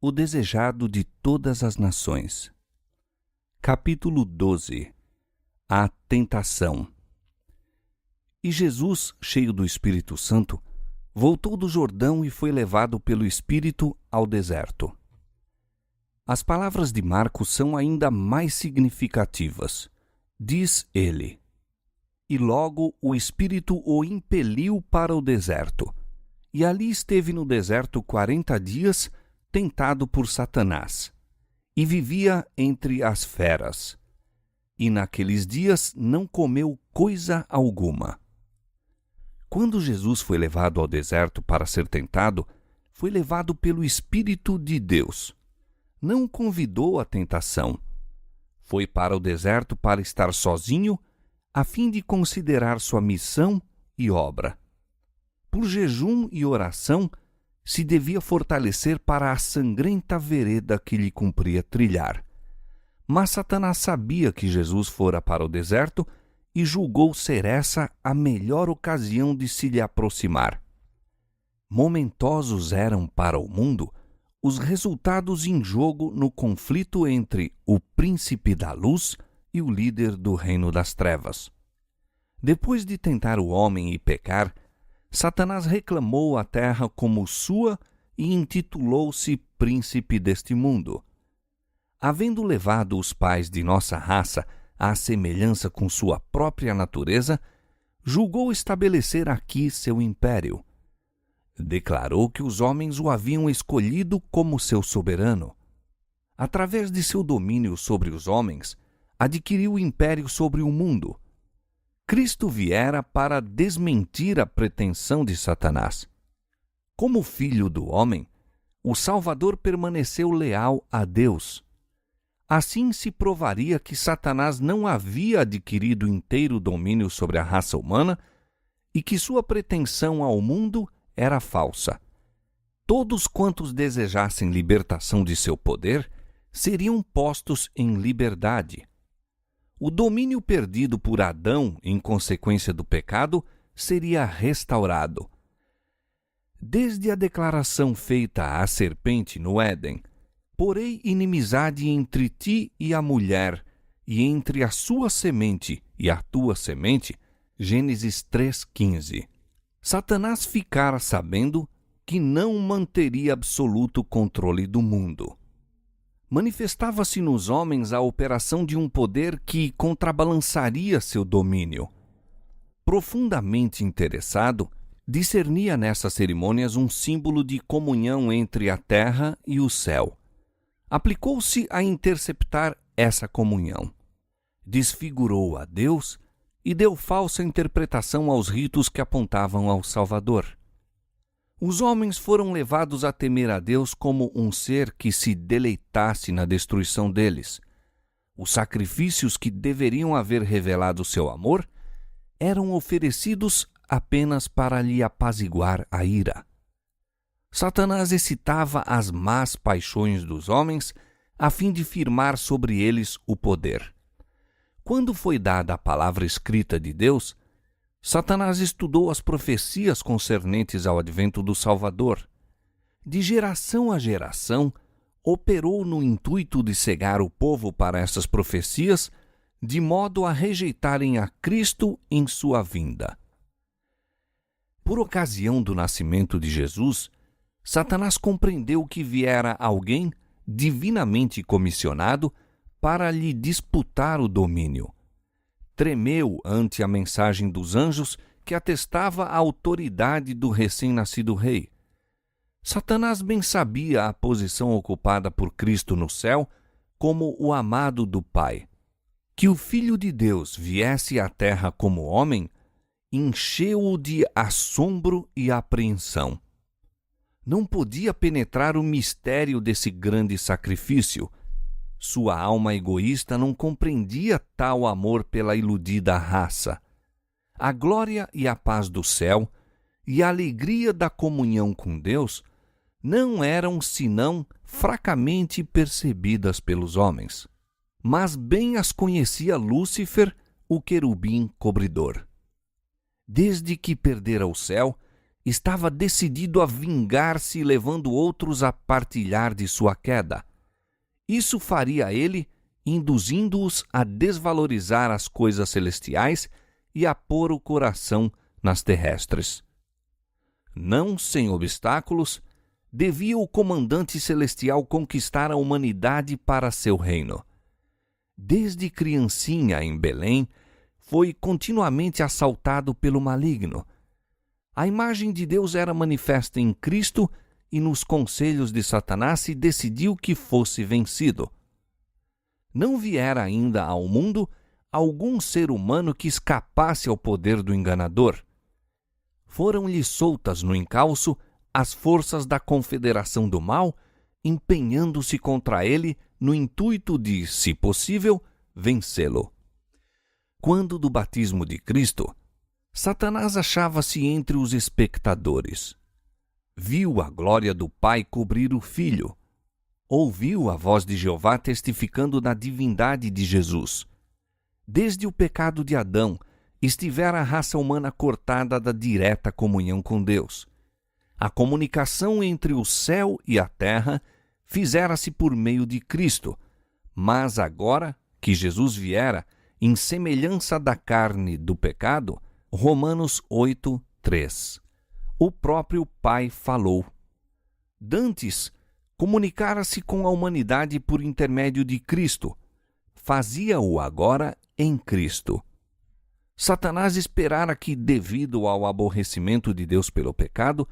o desejado de todas as nações. Capítulo 12. A tentação. E Jesus, cheio do Espírito Santo, voltou do Jordão e foi levado pelo Espírito ao deserto. As palavras de Marcos são ainda mais significativas. Diz ele: E logo o Espírito o impeliu para o deserto. E ali esteve no deserto 40 dias, tentado por Satanás. E vivia entre as feras. E naqueles dias não comeu coisa alguma. Quando Jesus foi levado ao deserto para ser tentado, foi levado pelo Espírito de Deus. Não o convidou à tentação. Foi para o deserto para estar sozinho, a fim de considerar sua missão e obra. Por jejum e oração, se devia fortalecer para a sangrenta vereda que lhe cumpria trilhar. Mas Satanás sabia que Jesus fora para o deserto e julgou ser essa a melhor ocasião de se lhe aproximar. Momentosos eram para o mundo os resultados em jogo no conflito entre o príncipe da luz e o líder do reino das trevas. Depois de tentar o homem e pecar, Satanás reclamou a terra como sua e intitulou-se príncipe deste mundo. Havendo levado os pais de nossa raça à semelhança com sua própria natureza, julgou estabelecer aqui seu império. Declarou que os homens o haviam escolhido como seu soberano. Através de seu domínio sobre os homens, adquiriu o império sobre o mundo. Cristo viera para desmentir a pretensão de Satanás. Como filho do homem, o Salvador permaneceu leal a Deus. Assim se provaria que Satanás não havia adquirido inteiro domínio sobre a raça humana e que sua pretensão ao mundo era falsa. Todos quantos desejassem libertação de seu poder seriam postos em liberdade. O domínio perdido por Adão em consequência do pecado seria restaurado. Desde a declaração feita à serpente no Éden: porei inimizade entre ti e a mulher, e entre a sua semente e a tua semente, Gênesis 3,15. Satanás ficara sabendo que não manteria absoluto controle do mundo. Manifestava-se nos homens a operação de um poder que contrabalançaria seu domínio. Profundamente interessado, discernia nessas cerimônias um símbolo de comunhão entre a terra e o céu. Aplicou-se a interceptar essa comunhão. Desfigurou a Deus e deu falsa interpretação aos ritos que apontavam ao Salvador. Os homens foram levados a temer a Deus como um ser que se deleitasse na destruição deles. Os sacrifícios que deveriam haver revelado seu amor eram oferecidos apenas para lhe apaziguar a ira. Satanás excitava as más paixões dos homens a fim de firmar sobre eles o poder. Quando foi dada a palavra escrita de Deus, Satanás estudou as profecias concernentes ao advento do Salvador. De geração a geração, operou no intuito de cegar o povo para essas profecias, de modo a rejeitarem a Cristo em sua vinda. Por ocasião do nascimento de Jesus, Satanás compreendeu que viera alguém divinamente comissionado para lhe disputar o domínio. Tremeu ante a mensagem dos anjos que atestava a autoridade do recém-nascido rei. Satanás bem sabia a posição ocupada por Cristo no céu como o amado do Pai. Que o Filho de Deus viesse à terra como homem encheu-o de assombro e apreensão. Não podia penetrar o mistério desse grande sacrifício. Sua alma egoísta não compreendia tal amor pela iludida raça. A glória e a paz do céu e a alegria da comunhão com Deus não eram senão fracamente percebidas pelos homens. Mas bem as conhecia Lúcifer, o querubim cobridor. Desde que perdera o céu, estava decidido a vingar-se, levando outros a partilhar de sua queda. Isso faria ele, induzindo-os a desvalorizar as coisas celestiais e a pôr o coração nas terrestres. Não sem obstáculos, devia o comandante celestial conquistar a humanidade para seu reino. Desde criancinha em Belém, foi continuamente assaltado pelo maligno. A imagem de Deus era manifesta em Cristo e nos conselhos de Satanás se decidiu que fosse vencido. Não viera ainda ao mundo algum ser humano que escapasse ao poder do enganador. Foram-lhe soltas no encalço as forças da confederação do mal, empenhando-se contra ele no intuito de, se possível, vencê-lo. Quando do batismo de Cristo, Satanás achava-se entre os espectadores. Viu a glória do Pai cobrir o Filho. Ouviu a voz de Jeová testificando da divindade de Jesus. Desde o pecado de Adão, estivera a raça humana cortada da direta comunhão com Deus. A comunicação entre o céu e a terra fizera-se por meio de Cristo, mas agora que Jesus viera, em semelhança da carne do pecado, Romanos 8, 3. O próprio Pai falou. Dantes, comunicara-se com a humanidade por intermédio de Cristo. Fazia-o agora em Cristo. Satanás esperara que, devido ao aborrecimento de Deus pelo pecado,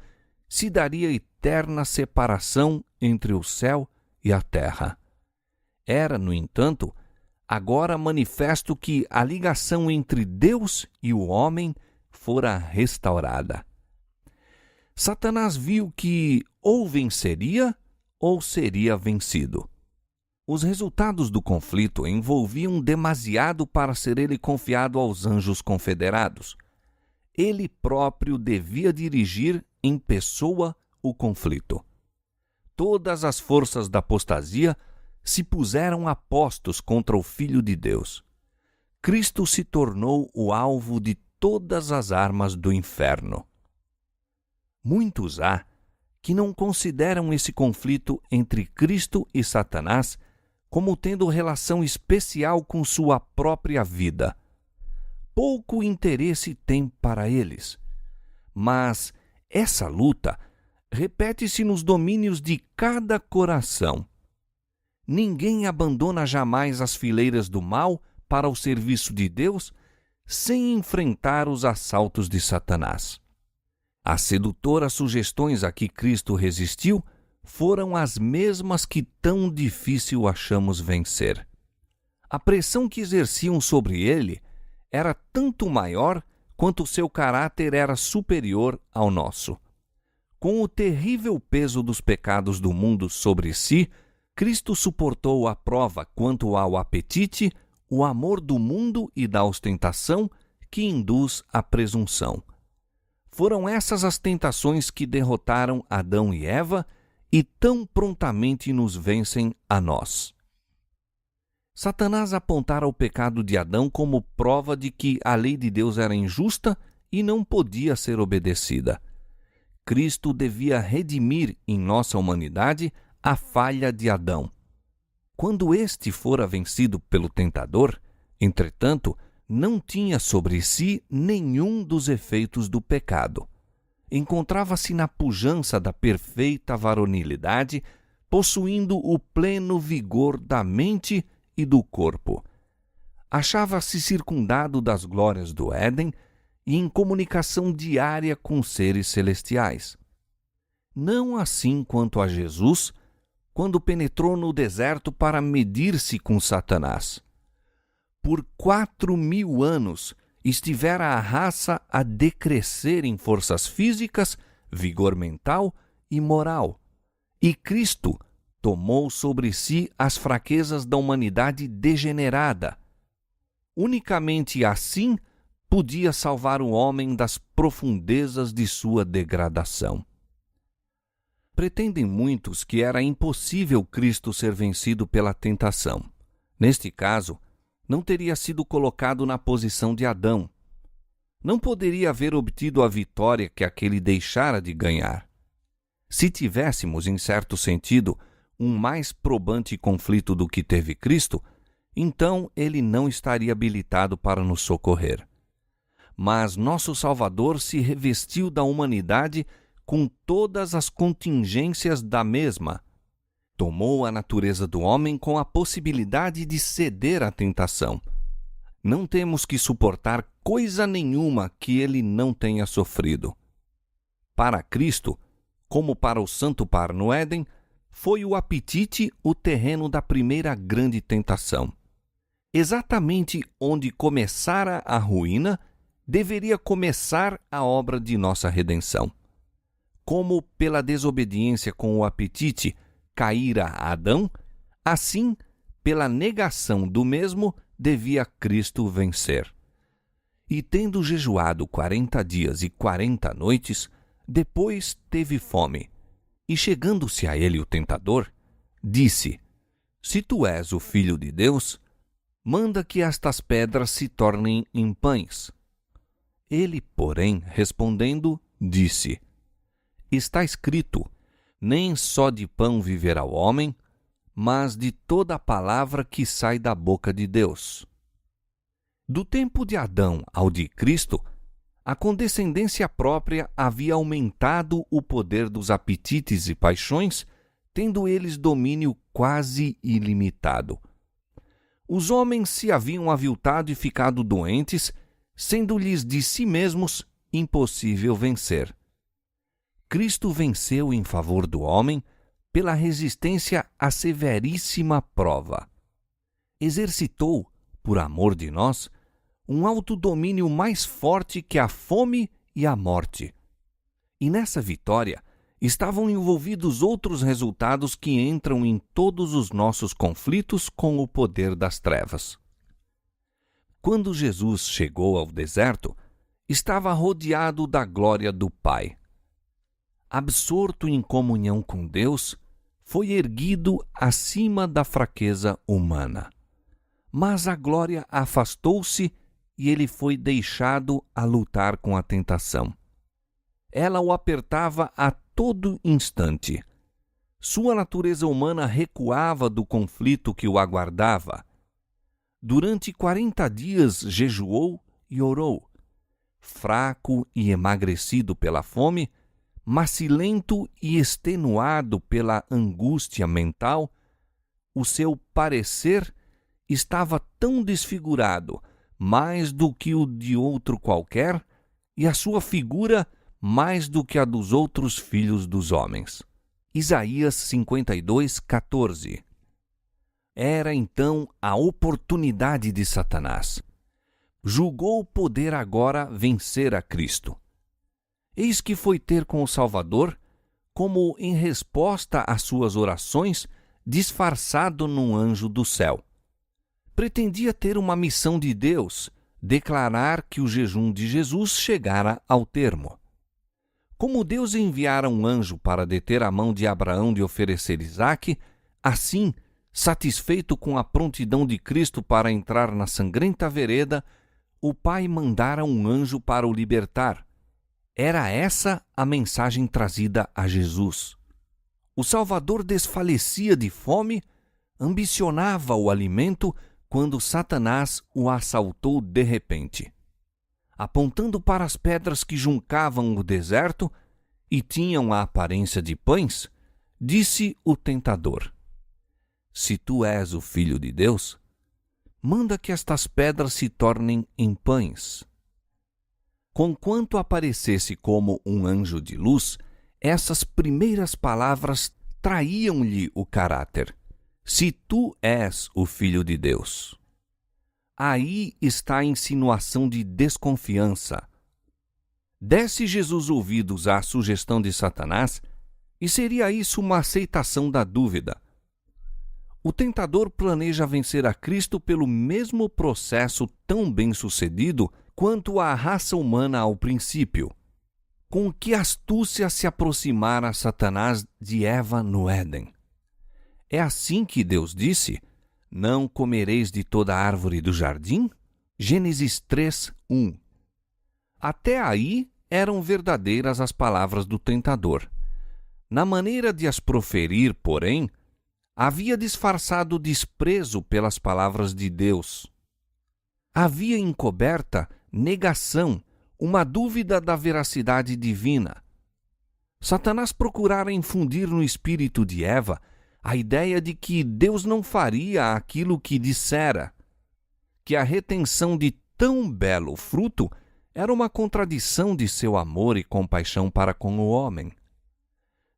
se daria eterna separação entre o céu e a terra. Era, no entanto, agora manifesto que a ligação entre Deus e o homem fora restaurada. Satanás viu que ou venceria ou seria vencido. Os resultados do conflito envolviam demasiado para ser ele confiado aos anjos confederados. Ele próprio devia dirigir em pessoa o conflito. Todas as forças da apostasia se puseram a postos contra o Filho de Deus. Cristo se tornou o alvo de todas as armas do inferno. Muitos há que não consideram esse conflito entre Cristo e Satanás como tendo relação especial com sua própria vida. Pouco interesse tem para eles. Mas essa luta repete-se nos domínios de cada coração. Ninguém abandona jamais as fileiras do mal para o serviço de Deus sem enfrentar os assaltos de Satanás. As sedutoras sugestões a que Cristo resistiu foram as mesmas que tão difícil achamos vencer. A pressão que exerciam sobre ele era tanto maior quanto seu caráter era superior ao nosso. Com o terrível peso dos pecados do mundo sobre si, Cristo suportou a prova quanto ao apetite, o amor do mundo e da ostentação que induz à presunção. Foram essas as tentações que derrotaram Adão e Eva e tão prontamente nos vencem a nós. Satanás apontara o pecado de Adão como prova de que a lei de Deus era injusta e não podia ser obedecida. Cristo devia redimir em nossa humanidade a falha de Adão. Quando este fora vencido pelo tentador, entretanto, não tinha sobre si nenhum dos efeitos do pecado. Encontrava-se na pujança da perfeita varonilidade, possuindo o pleno vigor da mente e do corpo. Achava-se circundado das glórias do Éden e em comunicação diária com seres celestiais. Não assim quanto a Jesus, quando penetrou no deserto para medir-se com Satanás. Por 4.000 anos estivera a raça a decrescer em forças físicas, vigor mental e moral, e Cristo tomou sobre si as fraquezas da humanidade degenerada. Unicamente assim podia salvar o homem das profundezas de sua degradação. Pretendem muitos que era impossível Cristo ser vencido pela tentação. Neste caso, não teria sido colocado na posição de Adão. não poderia haver obtido a vitória que aquele deixara de ganhar. Se tivéssemos, em certo sentido, um mais probante conflito do que teve Cristo, então ele não estaria habilitado para nos socorrer. Mas nosso Salvador se revestiu da humanidade com todas as contingências da mesma. Tomou a natureza do homem com a possibilidade de ceder à tentação. Não temos que suportar coisa nenhuma que ele não tenha sofrido. Para Cristo, como para o santo par no Éden, foi o apetite o terreno da primeira grande tentação. Exatamente onde começara a ruína, deveria começar a obra de nossa redenção. Como pela desobediência com o apetite caíra Adão, assim, pela negação do mesmo, devia Cristo vencer. E tendo jejuado 40 dias e 40 noites, depois teve fome. E chegando-se a ele o tentador, disse: Se tu és o Filho de Deus, manda que estas pedras se tornem em pães. Ele, porém, respondendo, disse: Está escrito, nem só de pão viverá o homem, mas de toda a palavra que sai da boca de Deus. Do tempo de Adão ao de Cristo, a condescendência própria havia aumentado o poder dos apetites e paixões, tendo eles domínio quase ilimitado. Os homens se haviam aviltado e ficado doentes, sendo-lhes de si mesmos impossível vencer. Cristo venceu em favor do homem pela resistência à severíssima prova. Exercitou, por amor de nós, um autodomínio mais forte que a fome e a morte. E nessa vitória estavam envolvidos outros resultados que entram em todos os nossos conflitos com o poder das trevas. Quando Jesus chegou ao deserto, estava rodeado da glória do Pai. Absorto em comunhão com Deus, foi erguido acima da fraqueza humana. Mas a glória afastou-se e ele foi deixado a lutar com a tentação. Ela o apertava a todo instante. Sua natureza humana recuava do conflito que o aguardava. Durante 40 dias jejuou e orou. Fraco e emagrecido pela fome, macilento e extenuado pela angústia mental, o seu parecer estava tão desfigurado, mais do que o de outro qualquer, e a sua figura mais do que a dos outros filhos dos homens. Isaías 52:14. Era então a oportunidade de Satanás. Julgou poder agora vencer a Cristo. Eis que foi ter com o Salvador, como em resposta às suas orações, disfarçado num anjo do céu. Pretendia ter uma missão de Deus, declarar que o jejum de Jesus chegara ao termo. Como Deus enviara um anjo para deter a mão de Abraão de oferecer Isaque, assim, satisfeito com a prontidão de Cristo para entrar na sangrenta vereda, o Pai mandara um anjo para o libertar. Era essa a mensagem trazida a Jesus. O Salvador desfalecia de fome, ambicionava o alimento quando Satanás o assaltou de repente. Apontando para as pedras que juncavam o deserto e tinham a aparência de pães, disse o tentador: Se tu és o Filho de Deus, manda que estas pedras se tornem em pães. Conquanto aparecesse como um anjo de luz, essas primeiras palavras traíam-lhe o caráter. Se tu és o Filho de Deus. Aí está a insinuação de desconfiança. Desse Jesus ouvidos à sugestão de Satanás, e seria isso uma aceitação da dúvida. O tentador planeja vencer a Cristo pelo mesmo processo tão bem-sucedido quanto a raça humana ao princípio. Com que astúcia se aproximara Satanás de Eva no Éden. É assim que Deus disse: Não comereis de toda árvore do jardim? Gênesis 3:1. Até aí eram verdadeiras as palavras do tentador. Na maneira de as proferir, porém, havia disfarçado desprezo pelas palavras de Deus. Havia encoberta negação, uma dúvida da veracidade divina. Satanás procurara infundir no espírito de Eva a ideia de que Deus não faria aquilo que dissera, que a retenção de tão belo fruto era uma contradição de seu amor e compaixão para com o homem.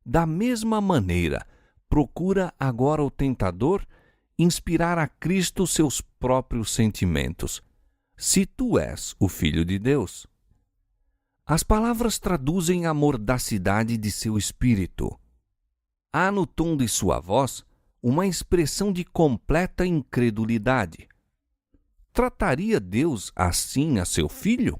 Da mesma maneira, procura agora o tentador inspirar a Cristo seus próprios sentimentos. Se tu és o Filho de Deus. As palavras traduzem a mordacidade de seu espírito. Há no tom de sua voz uma expressão de completa incredulidade. Trataria Deus assim a seu filho?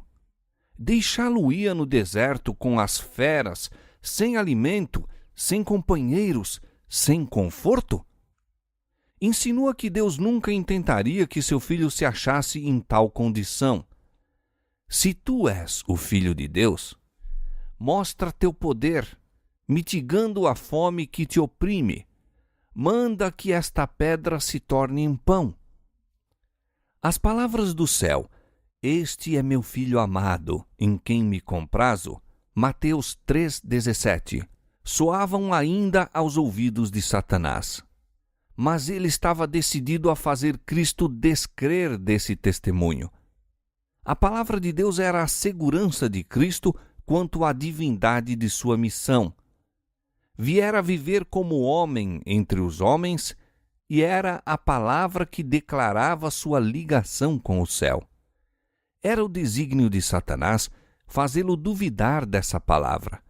Deixá-lo-ia no deserto com as feras, sem alimento, sem companheiros, sem conforto? Insinua que Deus nunca intentaria que seu filho se achasse em tal condição. Se tu és o Filho de Deus, mostra teu poder, mitigando a fome que te oprime. Manda que esta pedra se torne em pão. As palavras do céu, este é meu Filho amado, em quem me comprazo, Mateus 3,17, soavam ainda aos ouvidos de Satanás. Mas ele estava decidido a fazer Cristo descrer desse testemunho. A palavra de Deus era a segurança de Cristo quanto à divindade de sua missão. Viera viver como homem entre os homens e era a palavra que declarava sua ligação com o céu. Era o desígnio de Satanás fazê-lo duvidar dessa palavra.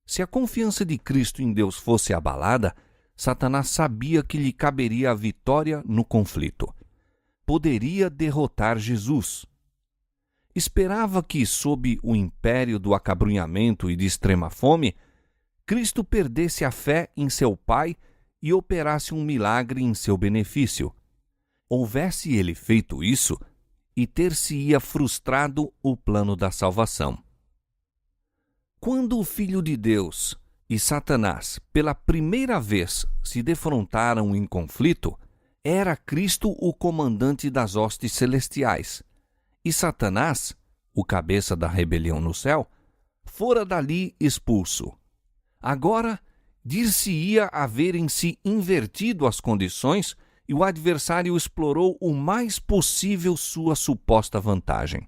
Se a confiança de Cristo em Deus fosse abalada, Satanás sabia que lhe caberia a vitória no conflito. Poderia derrotar Jesus. Esperava que, sob o império do acabrunhamento e de extrema fome, Cristo perdesse a fé em seu Pai e operasse um milagre em seu benefício. Houvesse ele feito isso, e ter-se-ia frustrado o plano da salvação. Quando o Filho de Deus e Satanás, pela primeira vez, se defrontaram em conflito, era Cristo o comandante das hostes celestiais, e Satanás, o cabeça da rebelião no céu, fora dali expulso. Agora, dir-se-ia haverem-se invertido as condições e o adversário explorou o mais possível sua suposta vantagem.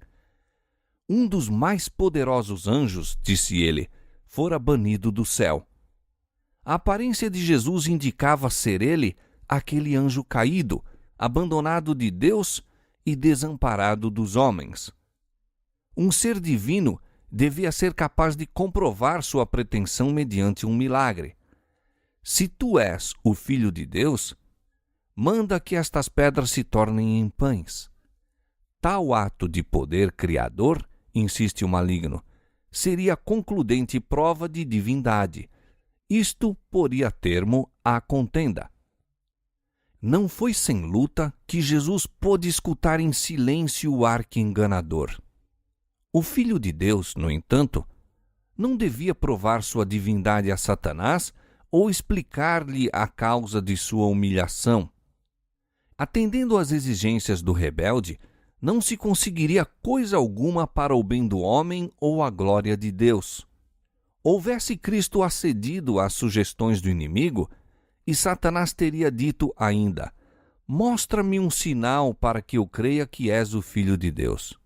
Um dos mais poderosos anjos, disse ele, fora banido do céu. A aparência de Jesus indicava ser ele aquele anjo caído, abandonado de Deus e desamparado dos homens. Um ser divino devia ser capaz de comprovar sua pretensão mediante um milagre. Se tu és o Filho de Deus, manda que estas pedras se tornem em pães. Tal ato de poder criador, insiste o maligno, seria concludente prova de divindade. Isto poria termo à contenda. Não foi sem luta que Jesus pôde escutar em silêncio o arqui-enganador. O Filho de Deus, no entanto, não devia provar sua divindade a Satanás ou explicar-lhe a causa de sua humilhação. Atendendo às exigências do rebelde, não se conseguiria coisa alguma para o bem do homem ou a glória de Deus. Houvesse Cristo acedido às sugestões do inimigo, e Satanás teria dito ainda: mostra-me um sinal para que eu creia que és o Filho de Deus.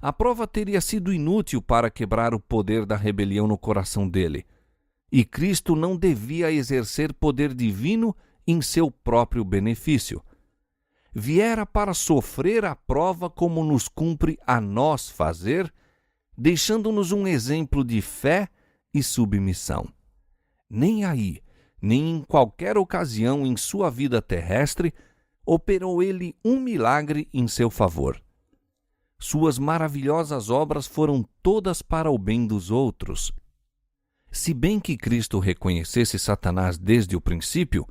A prova teria sido inútil para quebrar o poder da rebelião no coração dele, e Cristo não devia exercer poder divino em seu próprio benefício. Viera para sofrer a prova como nos cumpre a nós fazer, deixando-nos um exemplo de fé e submissão. Nem aí, nem em qualquer ocasião em sua vida terrestre, operou ele um milagre em seu favor. Suas maravilhosas obras foram todas para o bem dos outros. Se bem que Cristo reconhecesse Satanás desde o princípio,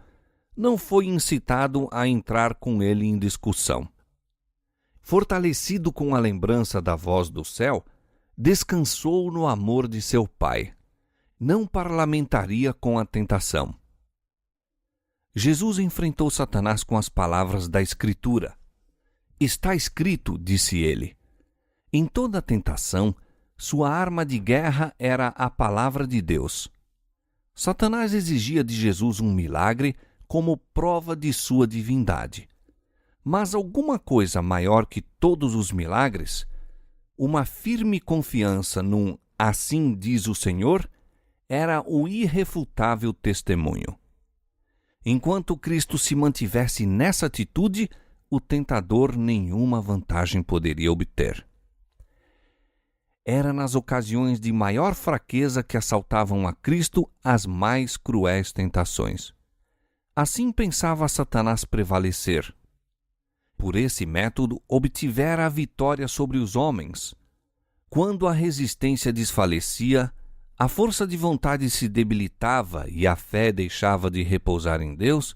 não foi incitado a entrar com ele em discussão. Fortalecido com a lembrança da voz do céu, descansou no amor de seu Pai. Não parlamentaria com a tentação. Jesus enfrentou Satanás com as palavras da Escritura. Está escrito, disse ele. Em toda tentação, sua arma de guerra era a palavra de Deus. Satanás exigia de Jesus um milagre como prova de sua divindade. Mas alguma coisa maior que todos os milagres, uma firme confiança num "assim diz o Senhor", era o irrefutável testemunho. Enquanto Cristo se mantivesse nessa atitude, o tentador nenhuma vantagem poderia obter. Era nas ocasiões de maior fraqueza que assaltavam a Cristo as mais cruéis tentações. Assim pensava Satanás prevalecer. Por esse método, obtivera a vitória sobre os homens. Quando a resistência desfalecia, a força de vontade se debilitava e a fé deixava de repousar em Deus,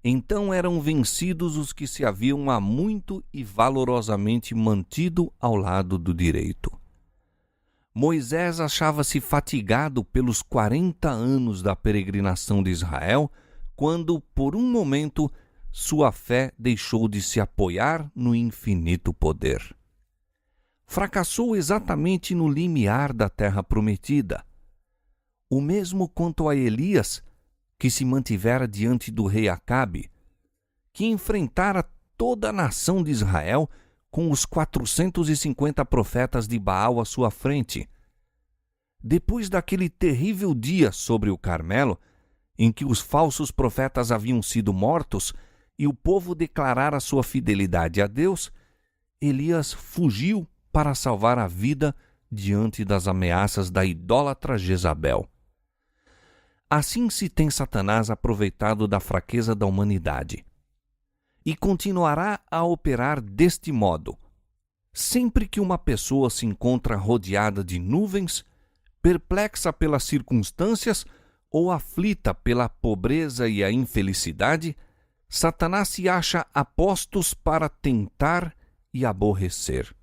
então eram vencidos os que se haviam há muito e valorosamente mantido ao lado do direito. Moisés achava-se fatigado pelos 40 anos da peregrinação de Israel, quando, por um momento, sua fé deixou de se apoiar no infinito poder. Fracassou exatamente no limiar da terra prometida. O mesmo quanto a Elias, que se mantivera diante do rei Acabe, que enfrentara toda a nação de Israel com os 450 profetas de Baal à sua frente. Depois daquele terrível dia sobre o Carmelo, em que os falsos profetas haviam sido mortos e o povo declarara sua fidelidade a Deus, Elias fugiu para salvar a vida diante das ameaças da idólatra Jezabel. Assim se tem Satanás aproveitado da fraqueza da humanidade. E continuará a operar deste modo. Sempre que uma pessoa se encontra rodeada de nuvens, perplexa pelas circunstâncias ou aflita pela pobreza e a infelicidade, Satanás se acha a postos para tentar e aborrecer.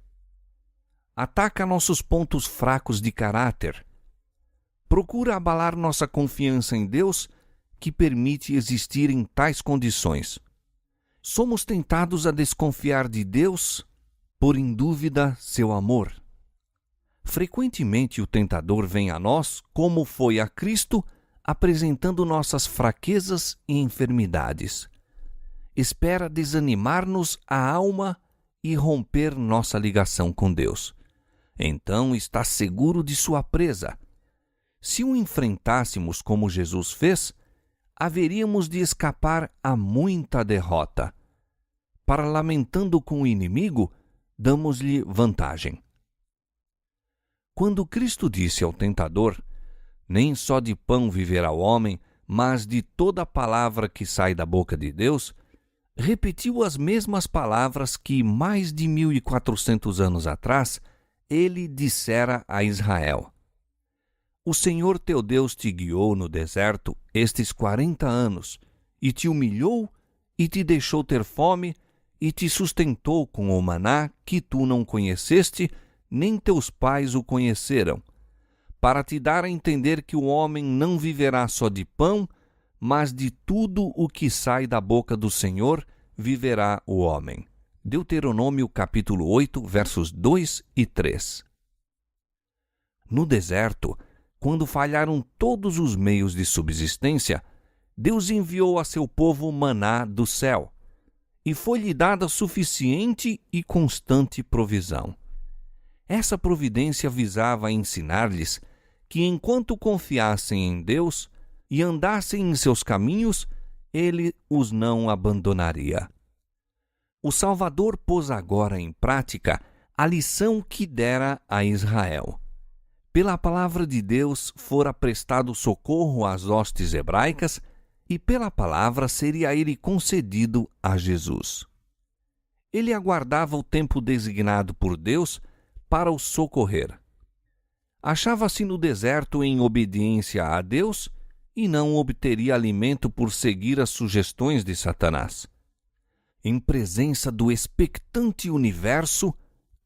Ataca nossos pontos fracos de caráter. Procura abalar nossa confiança em Deus, que permite existir em tais condições. Somos tentados a desconfiar de Deus, por em dúvida seu amor. Frequentemente o tentador vem a nós, como foi a Cristo, apresentando nossas fraquezas e enfermidades. Espera desanimar-nos a alma e romper nossa ligação com Deus. Então está seguro de sua presa. Se o enfrentássemos como Jesus fez, haveríamos de escapar a muita derrota. Parlamentando com o inimigo, damos-lhe vantagem. Quando Cristo disse ao tentador, nem só de pão viverá o homem, mas de toda palavra que sai da boca de Deus, repetiu as mesmas palavras que, mais de 1400 anos atrás, ele dissera a Israel. O Senhor teu Deus te guiou no deserto estes 40 anos, e te humilhou, e te deixou ter fome, e te sustentou com o maná que tu não conheceste, nem teus pais o conheceram, para te dar a entender que o homem não viverá só de pão, mas de tudo o que sai da boca do Senhor viverá o homem. Deuteronômio capítulo 8, versos 2 e 3. No deserto, quando falharam todos os meios de subsistência, Deus enviou a seu povo maná do céu, e foi-lhe dada suficiente e constante provisão. Essa providência visava ensinar-lhes que, enquanto confiassem em Deus e andassem em seus caminhos, Ele os não abandonaria. O Salvador pôs agora em prática a lição que dera a Israel. Pela palavra de Deus fora prestado socorro às hostes hebraicas, e pela palavra seria a ele concedido a Jesus. Ele aguardava o tempo designado por Deus para o socorrer. Achava-se no deserto em obediência a Deus e não obteria alimento por seguir as sugestões de Satanás. Em presença do expectante universo,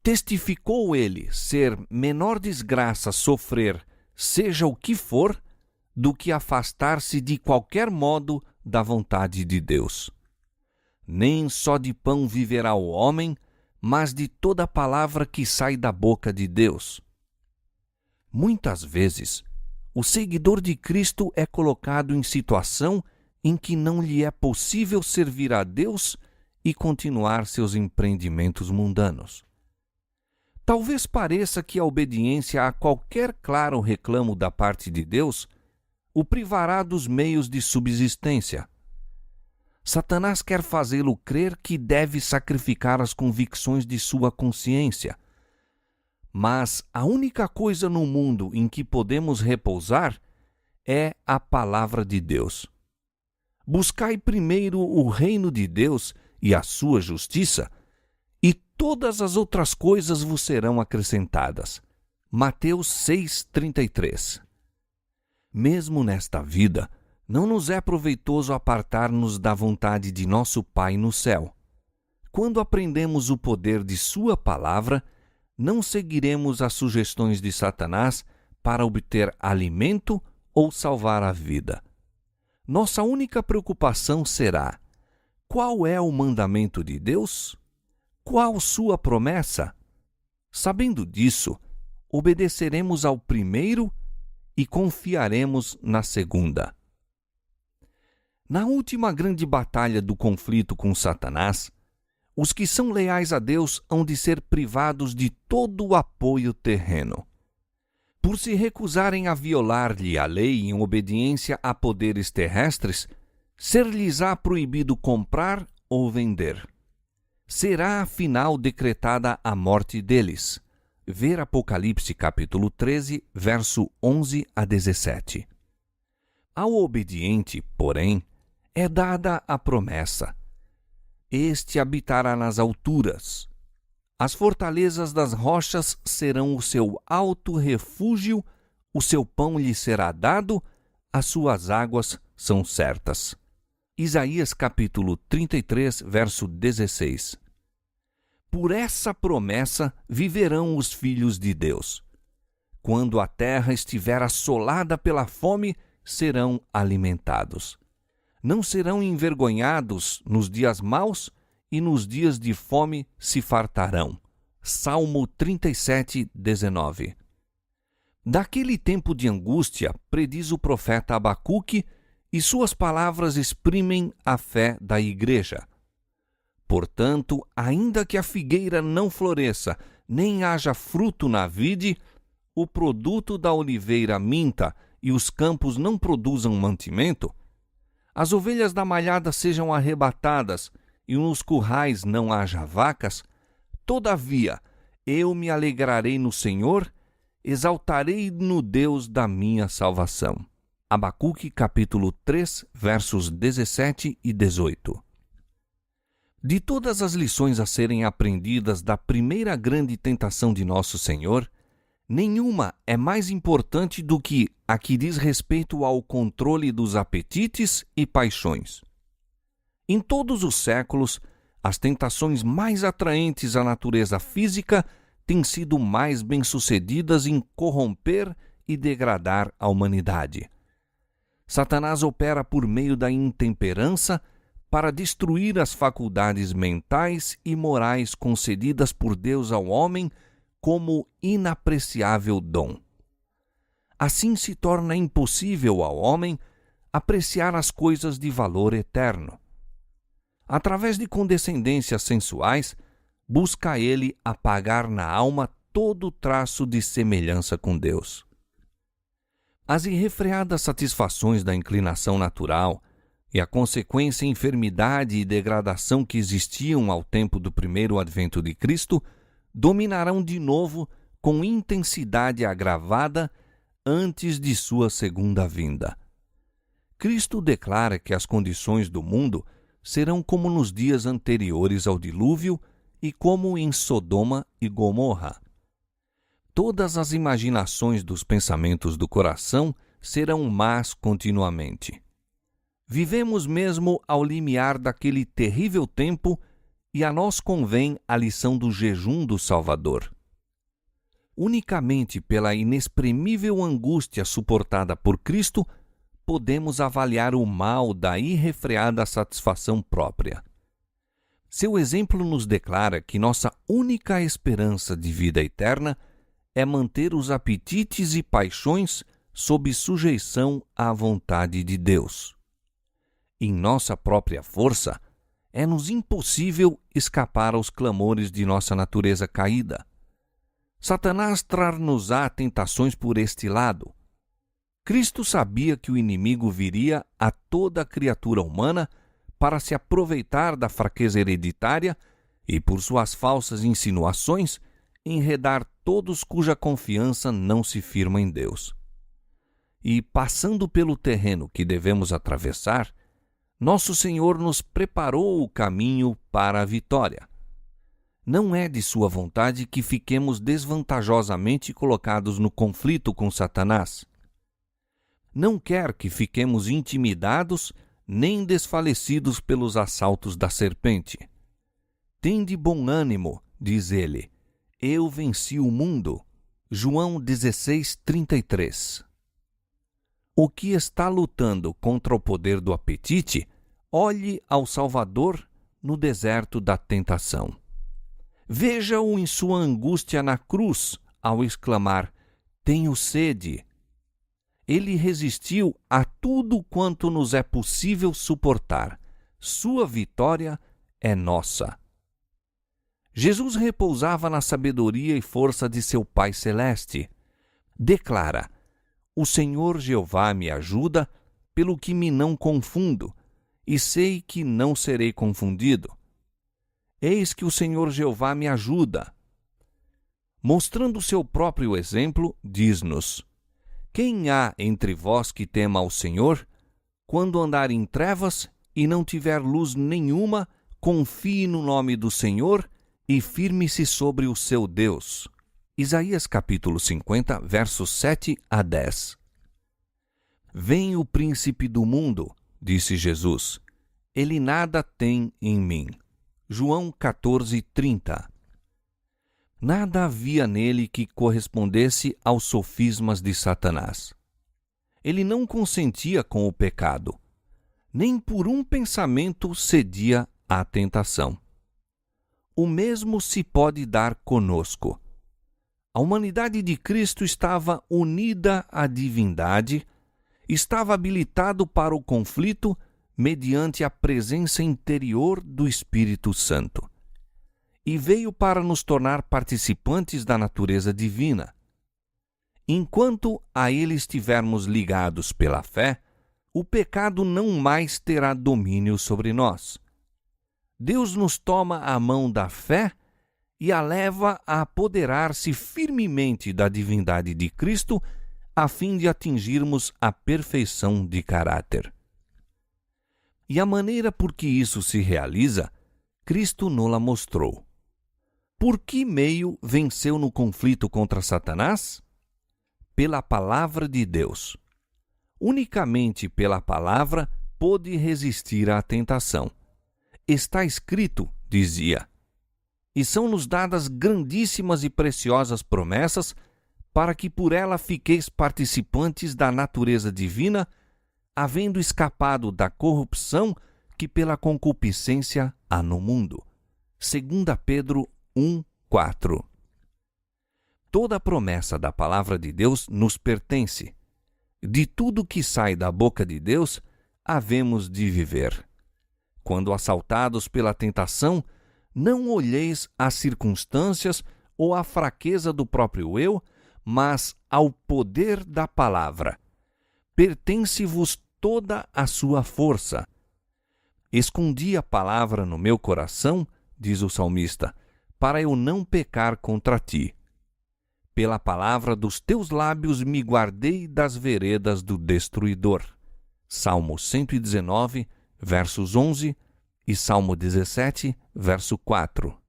Testificou ele ser menor desgraça sofrer, seja o que for, do que afastar-se de qualquer modo da vontade de Deus. Nem só de pão viverá o homem, mas de toda palavra que sai da boca de Deus. Muitas vezes, o seguidor de Cristo é colocado em situação em que não lhe é possível servir a Deus e continuar seus empreendimentos mundanos. Talvez pareça que a obediência a qualquer claro reclamo da parte de Deus o privará dos meios de subsistência. Satanás quer fazê-lo crer que deve sacrificar as convicções de sua consciência. Mas a única coisa no mundo em que podemos repousar é a palavra de Deus. Buscai primeiro o reino de Deus e a sua justiça, e todas as outras coisas vos serão acrescentadas. Mateus 6,33. Mesmo nesta vida, não nos é proveitoso apartar-nos da vontade de nosso Pai no céu. Quando aprendemos o poder de sua palavra, não seguiremos as sugestões de Satanás para obter alimento ou salvar a vida. Nossa única preocupação será: qual é o mandamento de Deus? Qual sua promessa? Sabendo disso, obedeceremos ao primeiro e confiaremos na segunda. Na última grande batalha do conflito com Satanás, os que são leais a Deus hão de ser privados de todo o apoio terreno. Por se recusarem a violar-lhe a lei em obediência a poderes terrestres, ser-lhes-á proibido comprar ou vender. Será afinal decretada a morte deles. Ver Apocalipse capítulo 13, verso 11 a 17. Ao obediente, porém, é dada a promessa: este habitará nas alturas. As fortalezas das rochas serão o seu alto refúgio, o seu pão lhe será dado, as suas águas são certas. Isaías capítulo 33, verso 16. Por essa promessa viverão os filhos de Deus. Quando a terra estiver assolada pela fome, serão alimentados. Não serão envergonhados nos dias maus, e nos dias de fome se fartarão. Salmo 37, 19. Daquele tempo de angústia, prediz o profeta Abacuque, e suas palavras exprimem a fé da igreja. Portanto, ainda que a figueira não floresça, nem haja fruto na vide, o produto da oliveira minta e os campos não produzam mantimento, as ovelhas da malhada sejam arrebatadas e nos currais não haja vacas, todavia eu me alegrarei no Senhor, exaltarei no Deus da minha salvação. Abacuque capítulo 3, versos 17 e 18. De todas as lições a serem aprendidas da primeira grande tentação de nosso Senhor, nenhuma é mais importante do que a que diz respeito ao controle dos apetites e paixões. Em todos os séculos, as tentações mais atraentes à natureza física têm sido mais bem-sucedidas em corromper e degradar a humanidade. Satanás opera por meio da intemperança para destruir as faculdades mentais e morais concedidas por Deus ao homem como inapreciável dom. Assim se torna impossível ao homem apreciar as coisas de valor eterno. Através de condescendências sensuais, busca ele apagar na alma todo traço de semelhança com Deus. As irrefreadas satisfações da inclinação natural e a consequência enfermidade e degradação que existiam ao tempo do primeiro advento de Cristo dominarão de novo com intensidade agravada antes de sua segunda vinda. Cristo declara que as condições do mundo serão como nos dias anteriores ao dilúvio e como em Sodoma e Gomorra. Todas as imaginações dos pensamentos do coração serão más continuamente. Vivemos mesmo ao limiar daquele terrível tempo E a nós convém a lição do jejum do Salvador. Unicamente pela inexprimível angústia suportada por Cristo, podemos avaliar o mal da irrefreada satisfação própria. Seu exemplo nos declara que nossa única esperança de vida eterna é manter os apetites e paixões sob sujeição à vontade de Deus. Em nossa própria força, é-nos impossível escapar aos clamores de nossa natureza caída. Satanás trar-nos-á tentações por este lado. Cristo sabia que o inimigo viria a toda a criatura humana para se aproveitar da fraqueza hereditária e, por suas falsas insinuações, enredar todos cuja confiança não se firma em Deus. E, passando pelo terreno que devemos atravessar, nosso Senhor nos preparou o caminho para a vitória. Não é de sua vontade que fiquemos desvantajosamente colocados no conflito com Satanás. Não quer que fiquemos intimidados nem desfalecidos pelos assaltos da serpente. Tende bom ânimo, diz ele, eu venci o mundo. João 16:33. O que está lutando contra o poder do apetite, olhe ao Salvador no deserto da tentação. Veja-o em sua angústia na cruz, ao exclamar, tenho sede. Ele resistiu a tudo quanto nos é possível suportar. Sua vitória é nossa. Jesus repousava na sabedoria e força de seu Pai Celeste. Declara, o Senhor Jeová me ajuda, pelo que me não confundo, e sei que não serei confundido. Eis que o Senhor Jeová me ajuda. Mostrando seu próprio exemplo, diz-nos, quem há entre vós que tema ao Senhor? Quando andar em trevas e não tiver luz nenhuma, confie no nome do Senhor e firme-se sobre o seu Deus. Isaías capítulo 50, versos 7 a 10. Vem o príncipe do mundo, disse Jesus. Ele nada tem em mim. João 14:30. Nada havia nele que correspondesse aos sofismas de Satanás. Ele não consentia com o pecado, nem por um pensamento cedia à tentação. O mesmo se pode dar conosco. A humanidade de Cristo estava unida à divindade, estava habilitado para o conflito mediante a presença interior do Espírito Santo. E veio para nos tornar participantes da natureza divina. Enquanto a ele estivermos ligados pela fé, o pecado não mais terá domínio sobre nós. Deus nos toma a mão da fé e a leva a apoderar-se firmemente da divindade de Cristo, a fim de atingirmos a perfeição de caráter. E a maneira por que isso se realiza, Cristo nos-la mostrou. Por que meio venceu no conflito contra Satanás? Pela palavra de Deus. Unicamente pela palavra pôde resistir à tentação. Está escrito, dizia, e são-nos dadas grandíssimas e preciosas promessas para que por ela fiqueis participantes da natureza divina, havendo escapado da corrupção que pela concupiscência há no mundo. 2 Pedro 1:4. Toda a promessa da palavra de Deus nos pertence. De tudo que sai da boca de Deus, havemos de viver. Quando assaltados pela tentação, não olheis as circunstâncias ou a fraqueza do próprio eu, mas ao poder da palavra. Pertence-vos toda a sua força. Escondi a palavra no meu coração, diz o salmista, para eu não pecar contra ti. Pela palavra dos teus lábios me guardei das veredas do destruidor. Salmo 119, versos 11 e Salmo 17, verso 4.